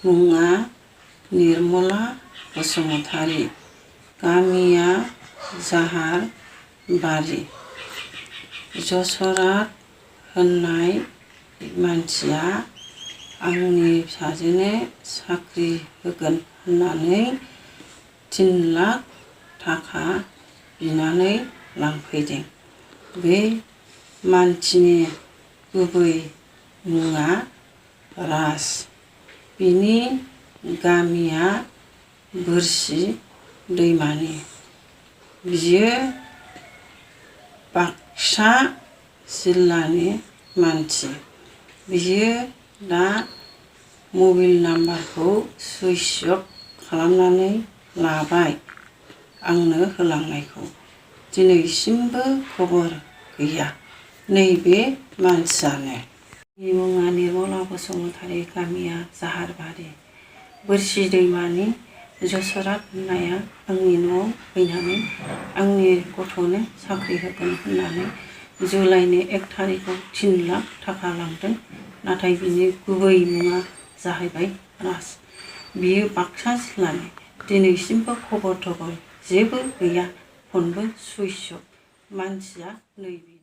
मुङा निर्मला बसुमतारी, गामिया जाहारबारि। जसरात होननाय मानसिया आंनि फिसाजोनो साख्रि होगोन होननानै 3 लाख थाखा बिनानै लांफैदों। बे मानसिनि गुबै मुङा राज। बिनि गामिया बोरसि दैमानि। बियो बाक्सा जिल्लानि मानसि। बियो दा मबाइल नाम्बारखौ सुइस अफ खालामनानै लाबाय आंनो होलांनायखौ। दिनैसिमबो खबर गैया नैबे मानसियानो। आंनि मुङा निर्मला बसुमतारी, गामिया जाहारबारि। बोरसि दैमानि जसरात होननाया आंनि न'आव फैनानै आंनि गथ'नो साख्रि होगोन होननानै जुलाइनि 1 थारिखआव 3 लाख थाखा लांदों। नाथाय बिनि गुबै मुङा जाहैबाय राज। बियो बाक्सा जिल्लानि। दिनैसिमबो खबर थबर जेबो गैया, फनबो सुइस अफ। मानसिया नैबे।